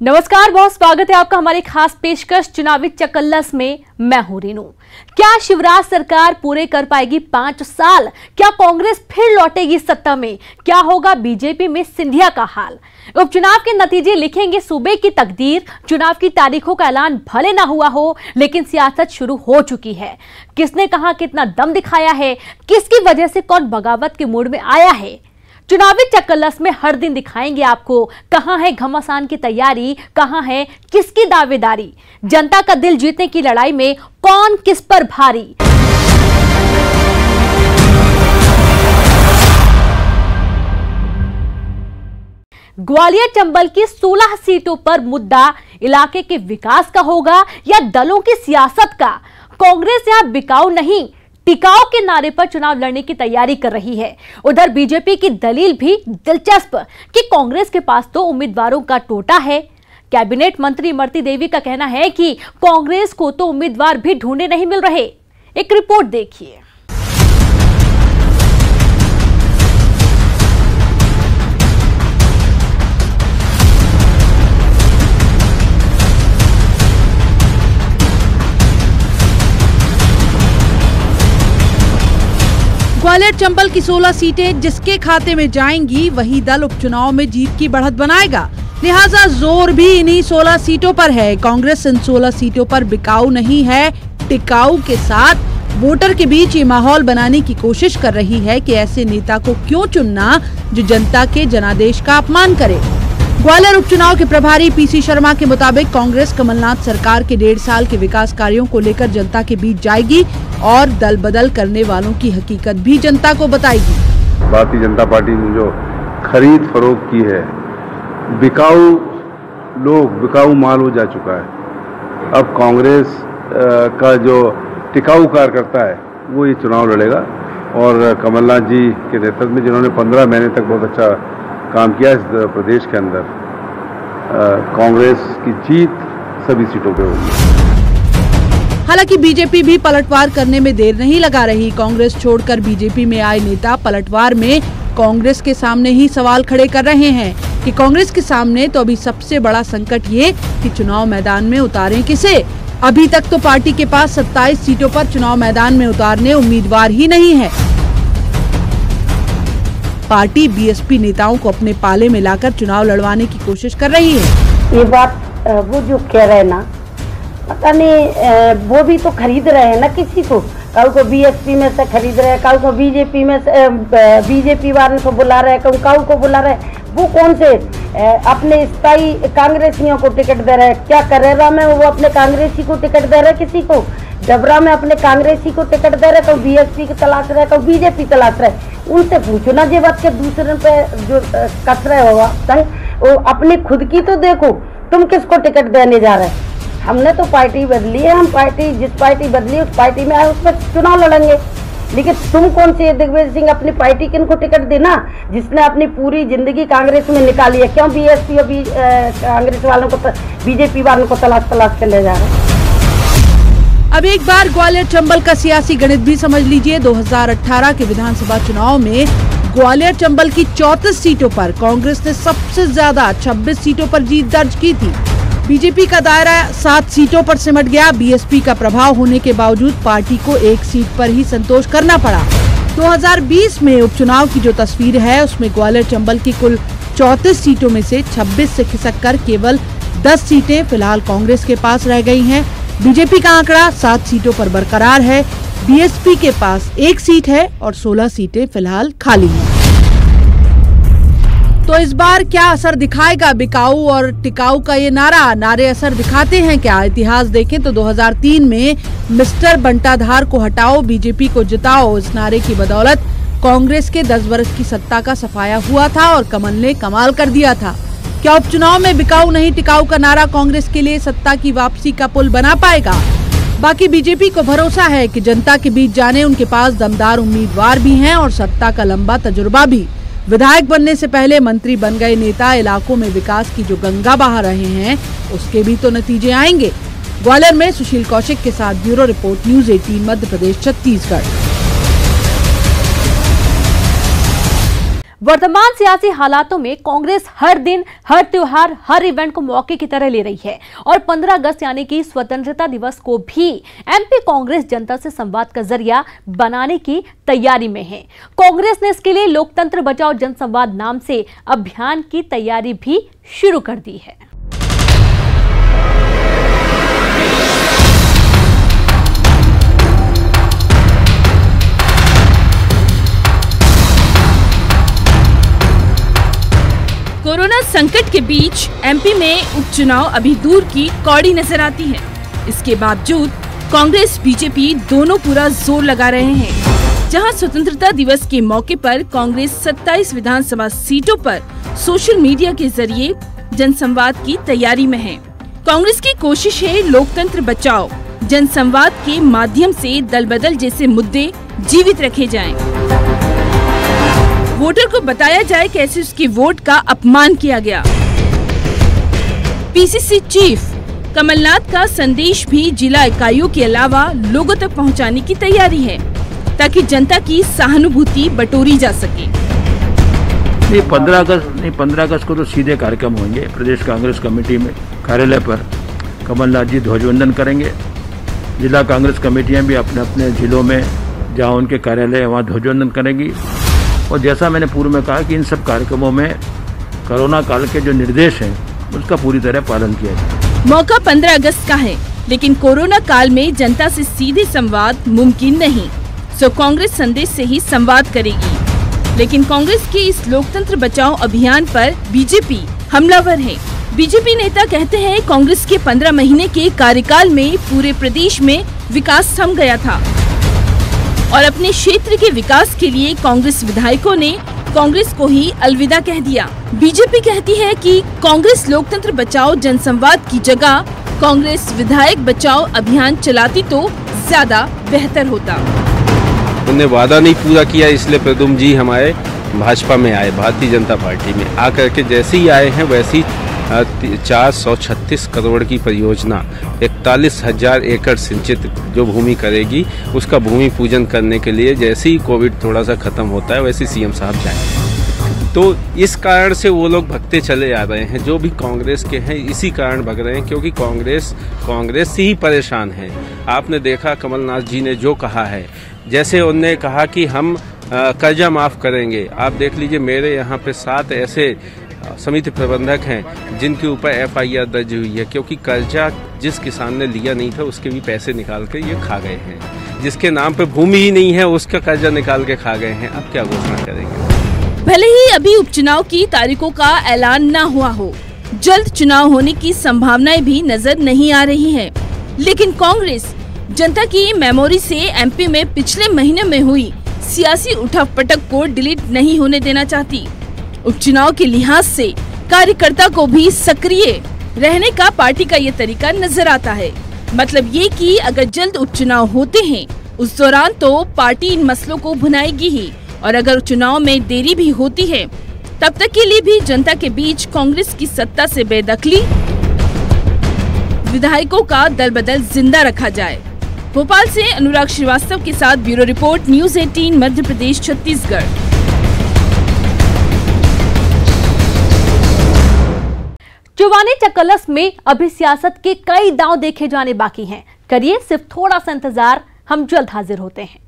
नमस्कार, बहुत स्वागत है आपका हमारे खास पेशकश चुनावी चकल्लस में। मैं हूं रीनू। क्या शिवराज सरकार पूरे कर पाएगी 5 साल? क्या कांग्रेस फिर लौटेगी सत्ता में? क्या होगा बीजेपी में सिंधिया का हाल? उपचुनाव के नतीजे लिखेंगे सूबे की तकदीर। चुनाव की तारीखों का ऐलान भले ना हुआ हो, लेकिन सियासत शुरू हो चुकी है। किसने कहां कितना दम दिखाया है, किसकी वजह से कौन बगावत के मूड में आया है, चुनावी चकल्लस में हर दिन दिखाएंगे आपको। कहां है घमासान की तैयारी, कहां है किसकी दावेदारी, जनता का दिल जीतने की लड़ाई में कौन किस पर भारी। ग्वालियर चंबल की 16 सीटों पर मुद्दा इलाके के विकास का होगा या दलों की सियासत का? कांग्रेस यहां बिकाऊ नहीं, टिकाऊ के नारे पर चुनाव लड़ने की तैयारी कर रही है। उधर बीजेपी की दलील भी दिलचस्प कि कांग्रेस के पास तो उम्मीदवारों का टोटा है। कैबिनेट मंत्री इमरती देवी का कहना है कि कांग्रेस को तो उम्मीदवार भी ढूंढे नहीं मिल रहे। एक रिपोर्ट देखिए। ग्वालियर चंबल की 16 सीटें जिसके खाते में जाएंगी वही दल उपचुनाव में जीत की बढ़त बनाएगा। लिहाजा जोर भी इन्हीं 16 सीटों पर है। कांग्रेस इन 16 सीटों पर बिकाऊ नहीं है, टिकाऊ के साथ वोटर के बीच ये माहौल बनाने की कोशिश कर रही है कि ऐसे नेता को क्यों चुनना जो जनता के जनादेश का अपमान करे। ग्वालियर उपचुनाव के प्रभारी पीसी शर्मा के मुताबिक कांग्रेस कमलनाथ सरकार के 1.5 साल के विकास कार्यों को लेकर जनता के बीच जाएगी और दल बदल करने वालों की हकीकत भी जनता को बताएगी। भारतीय जनता पार्टी ने जो खरीद फरोख्त की है, बिकाऊ माल हो जा चुका है। अब कांग्रेस का जो टिकाऊ कार्यकर्ता है वो ये चुनाव लड़ेगा और कमलनाथ जी के नेतृत्व में जिन्होंने 15 महीने तक बहुत अच्छा काम किया इस प्रदेश के अंदर, कांग्रेस की जीत सभी सीटों पे होगी। हालांकि बीजेपी भी पलटवार करने में देर नहीं लगा रही। कांग्रेस छोड़कर बीजेपी में आए नेता पलटवार में कांग्रेस के सामने ही सवाल खड़े कर रहे हैं कि कांग्रेस के सामने तो अभी सबसे बड़ा संकट ये कि चुनाव मैदान में उतारें किसे। अभी तक तो पार्टी के पास 27 सीटों पर चुनाव मैदान में उतारने उम्मीदवार ही नहीं है। पार्टी बीएसपी नेताओं को अपने पाले में लाकर चुनाव लड़वाने की कोशिश कर रही है। ये बात वो जो कह रहे हैं ना, पता नहीं, वो भी तो खरीद रहे हैं ना किसी को। कल को बीएसपी में से खरीद रहे हैं, कल को बीजेपी में से बीजेपी वालों को बुला रहे हैं, कल को बुला रहे हैं। वो कौन से अपने स्थायी कांग्रेसियों को टिकट दे रहे हैं? क्या करेरा में वो अपने कांग्रेसी को टिकट दे रहे हैं, किसी को डबरा में अपने कांग्रेसी को टिकट दे रहे, कभी बीएसपी की तलाश रहे, कभी बीजेपी तलाश रहे। उनसे पूछो ना, ये बात के दूसरे पे जो कस रहे होगा वो अपनी खुद की तो देखो, तुम किसको टिकट देने जा रहे हैं? हमने तो पार्टी बदली है, हम पार्टी जिस पार्टी बदली उस पार्टी में आए, उस पर चुनाव लड़ेंगे। लेकिन तुम कौन से दिग्विजय सिंह अपनी पार्टी किनको टिकट देना, जिसने अपनी पूरी जिंदगी कांग्रेस में निकाली है? क्यों बीएसपी और कांग्रेस वालों को, बीजेपी वालों को तलाश कर ले जा रहे हैं? अब एक बार ग्वालियर चंबल का सियासी गणित भी समझ लीजिए। 2018 के विधानसभा चुनाव में ग्वालियर चंबल की 34 सीटों पर कांग्रेस ने सबसे ज्यादा 26 सीटों पर जीत दर्ज की थी। बीजेपी का दायरा 7 सीटों पर सिमट गया। बीएसपी का प्रभाव होने के बावजूद पार्टी को 1 सीट पर ही संतोष करना पड़ा। 2020 में उपचुनाव की जो तस्वीर है उसमें ग्वालियर चंबल की कुल 34 सीटों में से 26 से खिसक कर केवल 10 सीटें फिलहाल कांग्रेस के पास रह गई हैं। बीजेपी का आंकड़ा 7 सीटों पर बरकरार है। बीएसपी के पास 1 सीट है और 16 सीटें फिलहाल खाली हैं। तो इस बार क्या असर दिखाएगा बिकाऊ और टिकाऊ का ये नारे असर दिखाते हैं क्या? इतिहास देखें तो 2003 में मिस्टर बंटाधार को हटाओ बीजेपी को जिताओ, इस नारे की बदौलत कांग्रेस के 10 वर्ष की सत्ता का सफाया हुआ था और कमल ने कमाल कर दिया था। क्या उपचुनाव में बिकाऊ नहीं टिकाऊ का नारा कांग्रेस के लिए सत्ता की वापसी का पुल बना पाएगा? बाकी बीजेपी को भरोसा है कि जनता के बीच जाने उनके पास दमदार उम्मीदवार भी हैं और सत्ता का लंबा तजुर्बा भी। विधायक बनने से पहले मंत्री बन गए नेता इलाकों में विकास की जो गंगा बहा रहे हैं उसके भी तो नतीजे आएंगे। ग्वालियर में सुशील कौशिक के साथ bureau report, news 18 Madhya Pradesh Chhattisgarh. वर्तमान सियासी हालातों में कांग्रेस हर दिन, हर त्योहार, हर इवेंट को मौके की तरह ले रही है और 15 अगस्त यानी कि स्वतंत्रता दिवस को भी एमपी कांग्रेस जनता से संवाद का जरिया बनाने की तैयारी में है। कांग्रेस ने इसके लिए लोकतंत्र बचाओ जनसंवाद नाम से अभियान की तैयारी भी शुरू कर दी है। कोरोना संकट के बीच एमपी में उपचुनाव अभी दूर की कौड़ी नजर आती है। इसके बावजूद कांग्रेस बीजेपी दोनों पूरा जोर लगा रहे हैं। जहां स्वतंत्रता दिवस के मौके पर कांग्रेस 27 विधानसभा सीटों पर सोशल मीडिया के जरिए जनसंवाद की तैयारी में है। कांग्रेस की कोशिश है लोकतंत्र बचाओ जनसंवाद के माध्यम से दल बदल जैसे मुद्दे जीवित रखे जाएं। वोटर को बताया जाए कैसे उसके वोट का अपमान किया गया। पीसीसी चीफ कमलनाथ का संदेश भी जिला इकाइयों के अलावा लोगों तक पहुंचाने की तैयारी है ताकि जनता की सहानुभूति बटोरी जा सके। 15 अगस्त को तो सीधे कार्यक्रम होंगे। प्रदेश कांग्रेस कमेटी में कार्यालय पर कमलनाथ जी ध्वजवंदन करेंगे। जिला कांग्रेस कमेटियां भी अपने अपने जिलों में जहां उनके कार्यालय है वहां ध्वजवंदन करेंगी। और जैसा मैंने पूर्व में कहा कि इन सब कार्यक्रमों में कोरोना काल के जो निर्देश हैं उसका पूरी तरह पालन किया जाए। मौका 15 अगस्त का है, लेकिन कोरोना काल में जनता से सीधे संवाद मुमकिन नहीं, सो कांग्रेस संदेश से ही संवाद करेगी। लेकिन कांग्रेस के इस लोकतंत्र बचाओ अभियान पर बीजेपी हमलावर है। बीजेपी नेता कहते हैं कांग्रेस के 15 महीने के कार्यकाल में पूरे प्रदेश में विकास थम गया था और अपने क्षेत्र के विकास के लिए कांग्रेस विधायकों ने कांग्रेस को ही अलविदा कह दिया। बीजेपी कहती है कि कांग्रेस लोकतंत्र बचाओ जनसंवाद की जगह कांग्रेस विधायक बचाओ अभियान चलाती तो ज्यादा बेहतर होता। उन्होंने वादा नहीं पूरा किया, इसलिए प्रद्युम्न जी हमारे भाजपा में आए, भारतीय जनता पार्टी में आकर के जैसे ही आए हैं वैसे ही 436 करोड़ की परियोजना 41,000 एकड़ सिंचित जो भूमि करेगी उसका भूमि पूजन करने के लिए जैसे ही कोविड थोड़ा सा खत्म होता है वैसे सीएम साहब जाएंगे। तो इस कारण से वो लोग भगते चले आ रहे हैं। जो भी कांग्रेस के हैं इसी कारण भग रहे हैं क्योंकि कांग्रेस से ही परेशान है। आपने देखा कमलनाथ जी ने जो कहा है, जैसे उन्होंने कहा कि हम कर्जा माफ़ करेंगे। आप देख लीजिए मेरे यहाँ पे 7 ऐसे समिति प्रबंधक हैं जिनके ऊपर FIR दर्ज हुई है क्योंकि कर्जा जिस किसान ने लिया नहीं था उसके भी पैसे निकाल के ये खा गए हैं। जिसके नाम पे भूमि ही नहीं है उसका कर्जा निकाल के खा गए हैं। अब क्या घोषणा करेंगे? भले ही अभी उपचुनाव की तारीखों का ऐलान न हुआ हो, जल्द चुनाव होने की संभावनाएं भी नजर नहीं आ रही है, लेकिन कांग्रेस जनता की मेमोरी से एमपी में पिछले महीने में हुई सियासी उठक-पटक को डिलीट नहीं होने देना चाहती। उपचुनाव के लिहाज से कार्यकर्ता को भी सक्रिय रहने का पार्टी का ये तरीका नजर आता है। मतलब ये कि अगर जल्द उपचुनाव होते हैं उस दौरान तो पार्टी इन मसलों को भुनाएगी ही, और अगर चुनाव में देरी भी होती है तब तक के लिए भी जनता के बीच कांग्रेस की सत्ता से बेदखली, विधायकों का दल बदल जिंदा रखा जाए। भोपाल से अनुराग श्रीवास्तव के साथ bureau report, news 18 Madhya Pradesh Chhattisgarh. चुवानी चकलस में अभी सियासत के कई दांव देखे जाने बाकी हैं। करिए सिर्फ थोड़ा सा इंतजार, हम जल्द हाजिर होते हैं।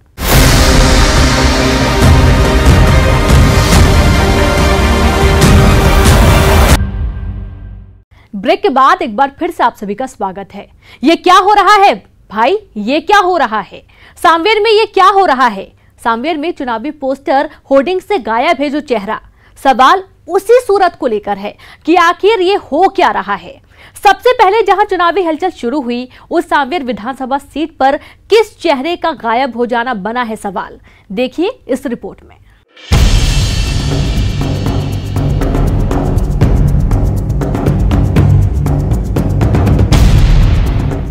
ब्रेक के बाद एक बार फिर से आप सभी का स्वागत है। ये क्या हो रहा है भाई, ये क्या हो रहा है? सांवेर में ये क्या हो रहा है? सांवेर में चुनावी पोस्टर होर्डिंग से गायब है जो चेहरा। सवाल उसी सूरत को लेकर है कि आखिर ये हो क्या रहा है। सबसे पहले जहां चुनावी हलचल शुरू हुई उस सांवेर विधानसभा सीट पर किस चेहरे का गायब हो जाना बना है सवाल। देखिए इस रिपोर्ट में।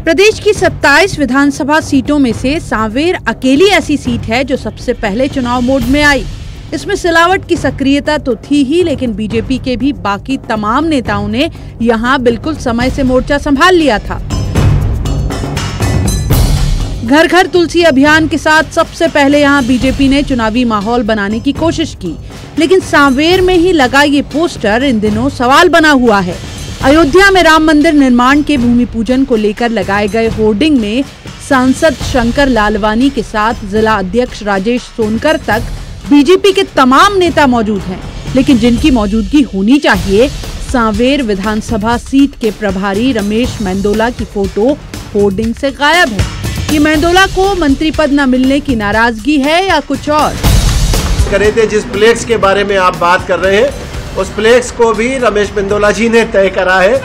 प्रदेश की 27 विधानसभा सीटों में से सांवेर अकेली ऐसी सीट है जो सबसे पहले चुनाव मोड में आई। इसमें सिलावट की सक्रियता तो थी ही, लेकिन बीजेपी के भी बाकी तमाम नेताओं ने यहां बिल्कुल समय से मोर्चा संभाल लिया था। घर घर तुलसी अभियान के साथ सबसे पहले यहां बीजेपी ने चुनावी माहौल बनाने की कोशिश की, लेकिन सांवेर में ही लगा ये पोस्टर इन दिनों सवाल बना हुआ है। अयोध्या में राम मंदिर निर्माण के भूमि पूजन को लेकर लगाए गए होर्डिंग में सांसद शंकर लालवानी के साथ जिला अध्यक्ष राजेश सोनकर तक बीजेपी के तमाम नेता मौजूद हैं, लेकिन जिनकी मौजूदगी होनी चाहिए, सांवेर विधानसभा सीट के प्रभारी रमेश मेंदोला की फोटो होर्डिंग से गायब है। ये मेंदोला को मंत्री पद न मिलने की नाराजगी है या कुछ और? करे थे जिस फ्लेक्स के बारे में आप बात कर रहे हैं, उस फ्लेक्स को भी रमेश मेंदोला जी ने तय करा है।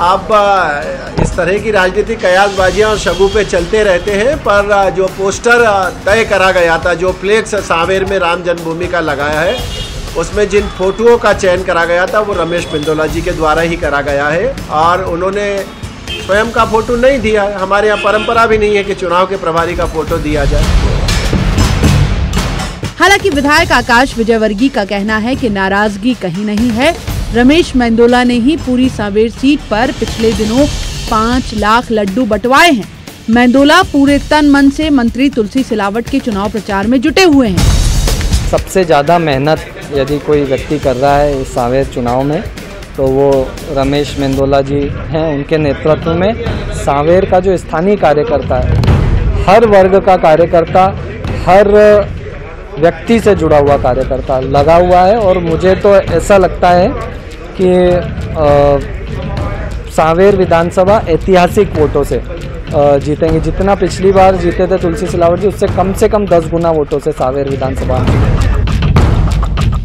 आप इस तरह की राजनीतिक कयासबाजियां और शगु पे चलते रहते हैं, पर जो पोस्टर तय करा गया था, जो फ्लेक्स सांवेर में राम जन्मभूमि का लगाया है, उसमें जिन फोटोओं का चयन करा गया था वो रमेश मेंदोला जी के द्वारा ही करा गया है और उन्होंने स्वयं का फोटो नहीं दिया है। हमारे यहाँ परंपरा भी नहीं है कि चुनाव के प्रभारी का फोटो दिया जाए। हालांकि विधायक आकाश विजयवर्गीय का कहना है कि नाराजगी कहीं नहीं है। रमेश मेंदोला ने ही पूरी सांवेर सीट पर पिछले दिनों 5 लाख लड्डू बंटवाए हैं। मेंदोला पूरे तन मन से मंत्री तुलसी सिलावट के चुनाव प्रचार में जुटे हुए हैं। सबसे ज़्यादा मेहनत यदि कोई व्यक्ति कर रहा है इस सांवेर चुनाव में तो वो रमेश मेंदोला जी हैं। उनके नेतृत्व में सांवेर का जो स्थानीय कार्यकर्ता है, हर वर्ग का कार्यकर्ता, हर व्यक्ति से जुड़ा हुआ कार्यकर्ता लगा हुआ है और मुझे तो ऐसा लगता है कि सांवेर विधानसभा ऐतिहासिक वोटों से जीतेंगे। जितना पिछली बार जीते थे तुलसी सिलावट जी, उससे कम 10 गुना वोटों से सांवेर विधानसभा।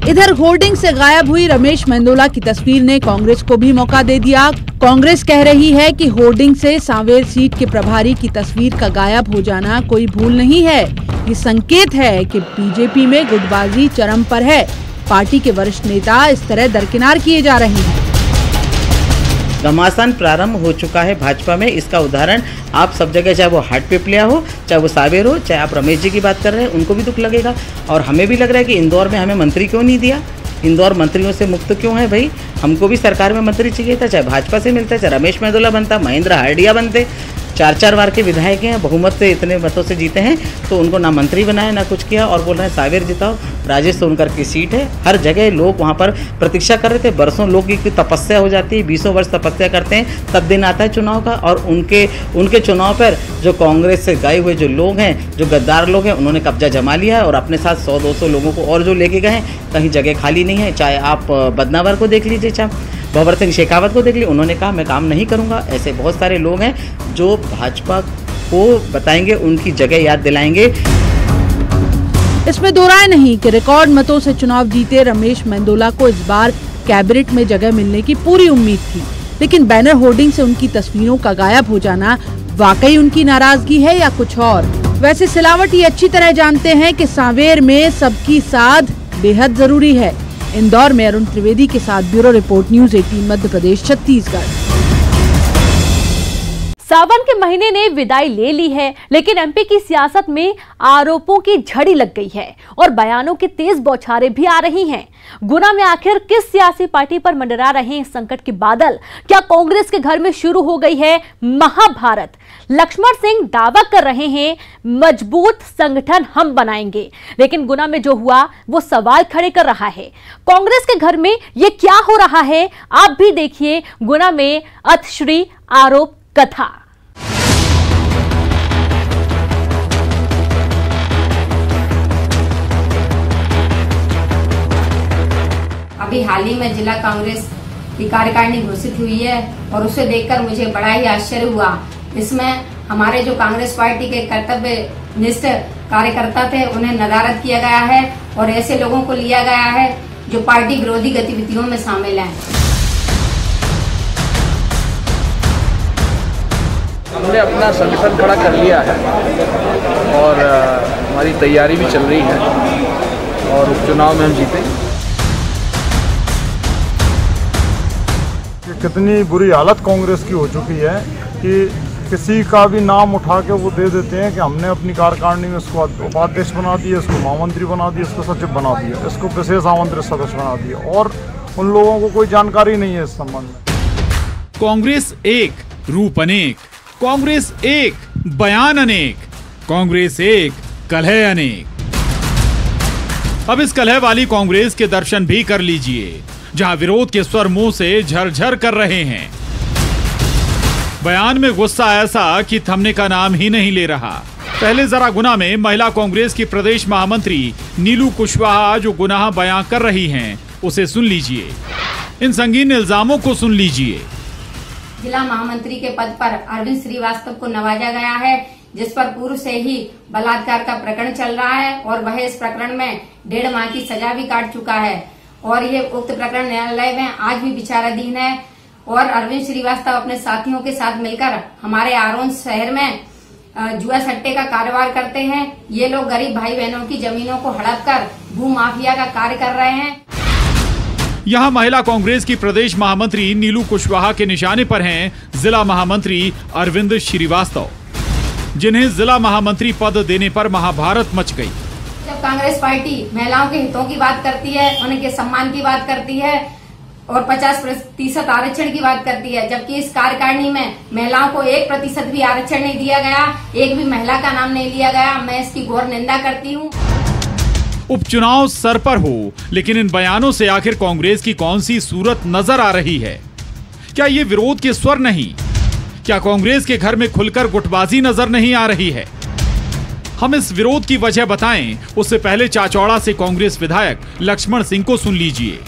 इधर होर्डिंग से गायब हुई रमेश मेंदोला की तस्वीर ने कांग्रेस को भी मौका दे दिया। कांग्रेस कह रही है कि होर्डिंग से सांवेर सीट के प्रभारी की तस्वीर का गायब हो जाना कोई भूल नहीं है, ये संकेत है कि बीजेपी में गुटबाजी चरम पर है। पार्टी के वरिष्ठ नेता इस तरह दरकिनार किए जा रहे हैं। घमासान प्रारंभ हो चुका है भाजपा में। इसका उदाहरण आप सब जगह, चाहे वो हाट पिपलिया हो, चाहे वो सांवेर हो, चाहे आप रमेश जी की बात कर रहे हैं, उनको भी दुख लगेगा। और हमें भी लग रहा है कि इंदौर में हमें मंत्री क्यों नहीं दिया, इंदौर मंत्रियों से मुक्त क्यों है भाई। हमको भी सरकार में मंत्री चाहिए था, चाहे भाजपा से मिलता, चाहे रमेश मेंदोला बनता, महेंद्र हार्डिया बनते। 4 बार के विधायक हैं, बहुमत से इतने मतों से जीते हैं, तो उनको ना मंत्री बनाया ना कुछ किया और बोल रहे हैं सांवेर जिताओ। राजेश सोनकर की सीट है, हर जगह लोग वहाँ पर प्रतीक्षा कर रहे थे। बरसों लोग की तपस्या हो जाती है, 20 वर्ष तपस्या करते हैं, तब दिन आता है चुनाव का। और उनके चुनाव पर जो कांग्रेस से गए हुए जो लोग हैं, जो गद्दार लोग हैं, उन्होंने कब्जा जमा लिया है और अपने साथ 100-200 लोगों को और जो लेके गए हैं, कहीं जगह खाली नहीं है। चाहे आप बदनावर को देख लीजिए, चाहे भंवर सिंह शेखावत को देख ली, उन्होंने कहा मैं काम नहीं करूंगा। ऐसे बहुत सारे लोग हैं जो भाजपा को बताएंगे, उनकी जगह याद दिलाएंगे। इसमें दो राय नहीं कि रिकॉर्ड मतों से चुनाव जीते रमेश मेंदोला को इस बार कैबिनेट में जगह मिलने की पूरी उम्मीद थी, लेकिन बैनर होर्डिंग से उनकी तस्वीरों का गायब हो जाना वाकई उनकी नाराजगी है या कुछ और। वैसे सिलावट ये अच्छी तरह जानते हैं कि सांवेर में सबकी साथ बेहद जरूरी है। इंदौर में अरुण त्रिवेदी के साथ bureau report, news 18 Madhya Pradesh Chhattisgarh. सावन के महीने ने विदाई ले ली है, लेकिन एमपी की सियासत में आरोपों की झड़ी लग गई है और बयानों की तेज बौछारें भी आ रही हैं। गुना में आखिर किस सियासी पार्टी पर मंडरा रहे हैं संकट के बादल? क्या कांग्रेस के घर में शुरू हो गई है महाभारत? लक्ष्मण सिंह दावा कर रहे हैं मजबूत संगठन हम बनाएंगे, लेकिन गुना में जो हुआ वो सवाल खड़े कर रहा है। कांग्रेस के घर में ये क्या हो रहा है, आप भी देखिए गुना में अतश्री आरोप कथा। अभी हाल ही में जिला कांग्रेस की कार्यकारिणी घोषित हुई है और उसे देखकर मुझे बड़ा ही आश्चर्य हुआ। इसमें हमारे जो कांग्रेस पार्टी के कर्तव्यनिष्ठ कार्यकर्ता थे उन्हें नदारद किया गया है और ऐसे लोगों को लिया गया है जो पार्टी विरोधी गतिविधियों में शामिल हैं। हमने अपना संगठन खड़ा कर लिया है और हमारी तैयारी भी चल रही है और उपचुनाव में हम जीतेंगे। कितनी बुरी हालत कांग्रेस की हो चुकी है कि किसी का भी नाम उठा के वो दे देते हैं कि हमने अपनी कार्यकारिणी में इसको उपाध्यक्ष बना दिया, इसको महामंत्री बना दिया, इसको सचिव बना दिया, इसको विशेष आमंत्रित सदस्य बना दिया और उन लोगों को कोई जानकारी नहीं है इस संबंध में। कांग्रेस एक, रूप अनेक, कांग्रेस एक, बयान अनेक। कांग्रेस एक, कलह अनेक। अब इस कलह वाली कांग्रेस के दर्शन भी कर लीजिए, जहां विरोध के स्वर मुंह से झरझर कर रहे हैं। बयान में गुस्सा ऐसा कि थमने का नाम ही नहीं ले रहा। पहले जरा गुना में महिला कांग्रेस की प्रदेश महामंत्री नीलू कुशवाहा जो गुनाह बयां कर रही हैं, उसे सुन लीजिए। इन संगीन इल्जामों को सुन लीजिए। जिला महामंत्री के पद पर अरविंद श्रीवास्तव को नवाजा गया है, जिस पर पूर्व से ही बलात्कार का प्रकरण चल रहा है और वह इस प्रकरण में 1.5 माह की सजा भी काट चुका है और ये उक्त प्रकरण न्यायालय में आज भी विचाराधीन है। और अरविंद श्रीवास्तव अपने साथियों के साथ मिलकर हमारे आरोन शहर में जुआ सट्टे का कारोबार करते हैं। ये लोग गरीब भाई बहनों की जमीनों को हड़प कर भू माफिया का कार्य कर रहे हैं। यहाँ महिला कांग्रेस की प्रदेश महामंत्री नीलू कुशवाहा के निशाने पर हैं जिला महामंत्री अरविंद श्रीवास्तव, जिन्हें जिला महामंत्री पद देने पर महाभारत मच गई। जब कांग्रेस पार्टी महिलाओं के हितों की बात करती है, उनके सम्मान की बात करती है और 50% आरक्षण की बात करती है, जबकि इस कार्यकारिणी में महिलाओं को 1% भी आरक्षण नहीं दिया गया, एक भी महिला का नाम नहीं लिया गया, मैं इसकी घोर निंदा करती हूँ। उपचुनाव सर पर हो, लेकिन इन बयानों से आखिर कांग्रेस की कौन सी सूरत नजर आ रही है? क्या ये विरोध के स्वर नहीं? क्या कांग्रेस के घर में खुलकर गुटबाजी नजर नहीं आ रही है? हम इस विरोध की वजह बताएं, उससे पहले चाचौड़ा से कांग्रेस विधायक लक्ष्मण सिंह को सुन लीजिए,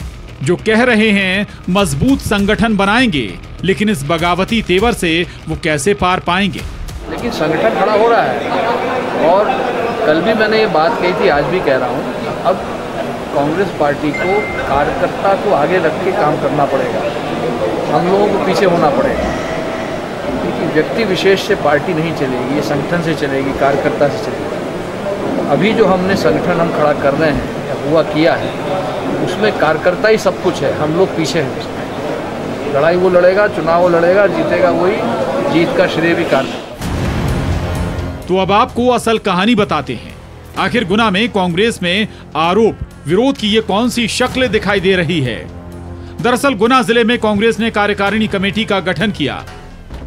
जो कह रहे हैं मजबूत संगठन बनाएंगे, लेकिन इस बगावती तेवर से वो कैसे पार पाएंगे? लेकिन संगठन खड़ा हो रहा है और कल भी मैंने ये बात कही थी, आज भी कह रहा हूँ, अब कांग्रेस पार्टी को कार्यकर्ता को आगे रख के काम करना पड़ेगा, हम लोगों को पीछे होना पड़ेगा, क्योंकि व्यक्ति विशेष से पार्टी नहीं चलेगी, ये संगठन से चलेगी, कार्यकर्ता से चलेगी। अभी जो हमने संगठन हम खड़ा कर रहे हैं या हुआ किया है, उसमें कार्यकर्ता ही सब कुछ है, हम लोग पीछे हैं उसमें। लड़ाई वो लड़ेगा, चुनाव वो लड़ेगा, जीतेगा वही, जीत का श्रेय भी कार्यकर्ता। तो अब आपको असल कहानी बताते हैं। आखिर गुना में कांग्रेस में आरोप विरोध की ये कौन सी शक्ल दिखाई दे रही है? दरअसल गुना जिले में कांग्रेस ने कार्यकारिणी कमेटी का गठन किया।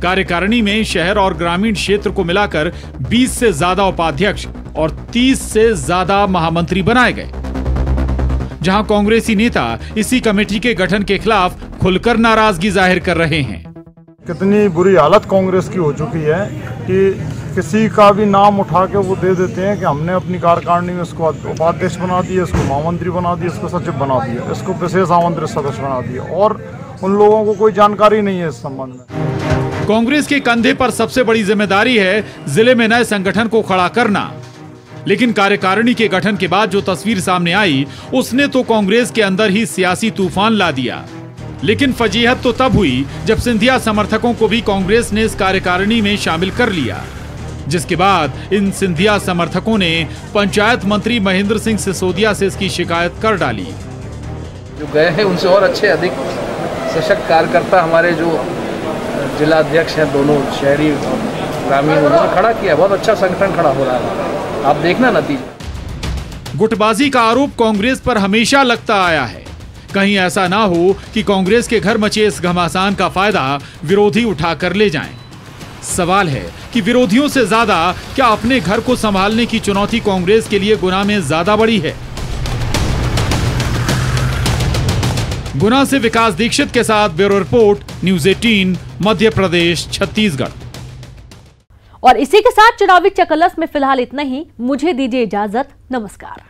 कार्यकारिणी में शहर और ग्रामीण क्षेत्र को मिलाकर 20 से ज्यादा उपाध्यक्ष और 30 से ज्यादा महामंत्री बनाए गए, जहां कांग्रेसी नेता इसी कमेटी के गठन के खिलाफ खुलकर नाराजगी जाहिर कर रहे हैं। कितनी बुरी हालत कांग्रेस की हो चुकी है कि किसी का भी नाम उठा के वो दे देते हैं कि हमने अपनी कार्यकारिणी में इसको उपाध्यक्ष बना दिया, इसको महामंत्री बना दिया, इसको सचिव बना दिया, इसको विशेष आमंत्रित सदस्य बना दिया, और उन लोगों को कोई जानकारी नहीं है इस संबंध में। कांग्रेस के कंधे पर सबसे बड़ी जिम्मेदारी है जिले में नए संगठन को खड़ा करना, लेकिन कार्यकारिणी के गठन के बाद जो तस्वीर सामने आई, उसने तो कांग्रेस के अंदर ही सियासी तूफान ला दिया। लेकिन फजीहत तो तब हुई जब सिंधिया समर्थकों को भी कांग्रेस ने इस कार्यकारिणी में शामिल कर लिया, जिसके बाद इन सिंधिया समर्थकों ने पंचायत मंत्री महेंद्र सिंह सिसोदिया से इसकी शिकायत कर डाली। जो गए हैं उनसे और अच्छे, अधिक सशक्त कार्यकर्ता हमारे जो जिला अध्यक्ष हैं, दोनों शहरी और ग्रामीण, उन्होंने खड़ा किया। बहुत अच्छा संगठन खड़ा हो रहा है, आप देखना नतीजा। गुटबाजी का आरोप कांग्रेस पर हमेशा लगता आया है। कहीं ऐसा ना हो कि कांग्रेस के घर मचे इस घमासान का फायदा विरोधी उठा कर ले जाएं। सवाल है कि विरोधियों से ज्यादा क्या अपने घर को संभालने की चुनौती कांग्रेस के लिए गुना में ज्यादा बड़ी है? गुना से विकास दीक्षित के साथ bureau report, news 18, Madhya Pradesh, Chhattisgarh. और इसी के साथ चुनावी चकलस में फिलहाल इतना ही। मुझे दीजिए इजाजत। नमस्कार।